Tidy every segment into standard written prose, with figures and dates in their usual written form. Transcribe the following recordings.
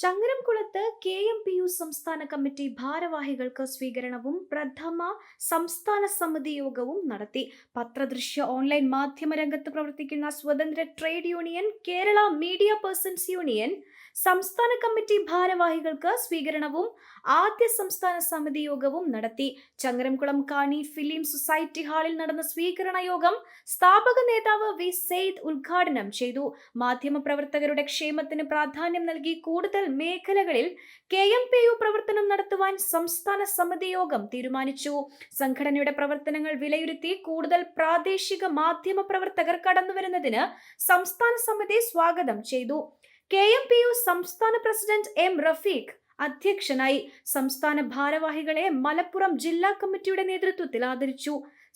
ചങ്ങരംകുളത്ത് KMPU സംസ്ഥാന കമ്മിറ്റി ഭാരവാഹികൾക്ക് സ്വീകരണവും പ്രഥമ സംസ്ഥാന സമിതി യോഗവും നടത്തി. പത്രദൃശ്യ ഓൺലൈൻ മാധ്യമ രംഗത്ത് പ്രവർത്തിക്കുന്ന സ്വതന്ത്ര trade union Kerala media persons union സംസ്ഥാന കമ്മിറ്റി ഭാരവാഹികൾക്ക് സ്വീകരണവും ആദ്യ സംസ്ഥാന സമിതി യോഗവും നടത്തി. ചങ്ങരംകുളം കാണി ഫിലിം സൊസൈറ്റി ഹാളിൽ നടന്ന സ്വീകരണ യോഗം സ്ഥാപക നേതാവ് വി സെയ്ദ് ഉദ്ഘാടനം ചെയ്തു. മാധ്യമപ്രവർത്തകരുടെ ക്ഷേമത്തിന് പ്രാധാന്യം നൽകി കൂടുതൽ മേഖലകളിൽ KMPU പ്രവർത്തനം നടത്തുവാൻ സംസ്ഥാന സമിതി യോഗം തീരുമാനിച്ചു. സംഘടനയുടെ പ്രവർത്തനങ്ങൾ വിലയിരുത്തി കൂടുതൽ പ്രാദേശിക മാധ്യമ പ്രവർത്തകർ കടന്നുവരുന്നതിന് സംസ്ഥാന സമിതി സ്വാഗതം ചെയ്തു. KMPU സംസ്ഥാന പ്രസിഡന്റ് M റഫീഖ് അധ്യക്ഷനായി. സംസ്ഥാന ഭാരവാഹികളെ മലപ്പുറം ജില്ലാ കമ്മിറ്റിയുടെ നേതൃത്വത്തിൽ ആദരിച്ചു.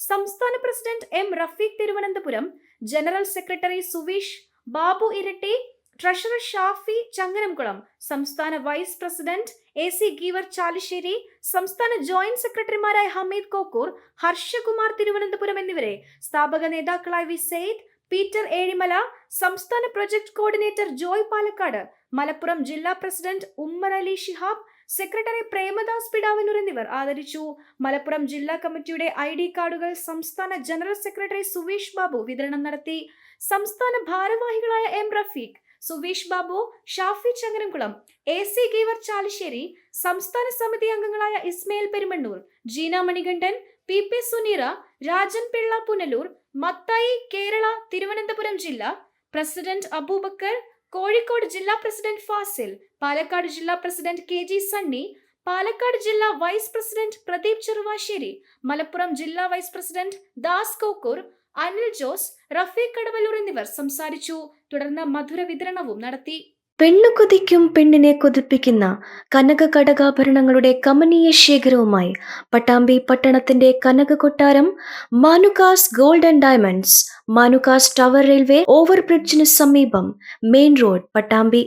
സംസ്ഥാന president M Rafeeq Thiruvananthapuram, general secretary Suveesh Babu Iritty, treasurer Shafi Changaramkulam, സംസ്ഥാന vice president AC Geevar Chalissery, സംസ്ഥാന ജോയിന്റ് സെക്രട്ടറിമാരായ ഹമീദ് കോക്കൂർ, ഹർഷകുമാർ തിരുവനന്തപുരം എന്നിവരെ സ്ഥാപക നേതാക്കളായ വി സെയ്ദ്, പീറ്റർ ഏഴിമല, സംസ്ഥാന പ്രൊജക്ട് കോർഡിനേറ്റർ ജോയ് പാലക്കാട്, മലപ്പുറം ജില്ലാ പ്രസിഡന്റ് ഉമ്മർ അലി ശിഹാബ്, സെക്രട്ടറി പ്രേമദാസ് പിടാവന്നൂർ എന്നിവർ ആദരിച്ചു. മലപ്പുറം ജില്ലാ കമ്മിറ്റിയുടെ ID കാർഡുകൾ സംസ്ഥാന ജനറൽ സെക്രട്ടറി സുവീഷ് ബാബു വിതരണം നടത്തി. സംസ്ഥാന ഭാരവാഹികളായ M റഫീഖ്, സുവീഷ് ബാബു, ഷാഫി ചങ്ങരംകുളം, AC ഗീവർ ചാലിശ്ശേരി, സംസ്ഥാന സമിതി അംഗങ്ങളായ ഇസ്മയിൽ പെരുമണ്ണൂർ, ജീന മണികണ്ഠൻ, PP സുനീറ, രാജൻ പിള്ള പുനലൂർ, മത്തായി കേരള തിരുവനന്തപുരം ജില്ലാ പ്രസിഡന്റ് അബൂബക്കർ, കോഴിക്കോട് ജില്ലാ പ്രസിഡന്റ് ഫാസിൽ, പാലക്കാട് ജില്ലാ പ്രസിഡന്റ് KG സണ്ണി, പാലക്കാട് ജില്ലാ വൈസ് പ്രസിഡന്റ് പ്രദീപ് ചെറുവാശ്ശേരി, മലപ്പുറം ജില്ലാ വൈസ് പ്രസിഡന്റ് ദാസ് കോക്കൂർ, അനിൽ ജോസ്, റഫീഖ് കടവല്ലൂർ എന്നിവർ സംസാരിച്ചു. തുടർന്ന് മധുര വിതരണവും നടത്തി. പെണ്ണു കൊതിക്കും പെണ്ണിനെ കൊതിപ്പിക്കുന്ന കനക കടകാഭരണങ്ങളുടെ കമനീയ ശേഖരവുമായി പട്ടാമ്പി പട്ടണത്തിന്റെ കനക കൊട്ടാരം Manukas gold and diamonds, Manukas tower railway ഓവർബ്രിഡ്ജിന് സമീപം, മെയിൻ റോഡ്, പട്ടാമ്പി.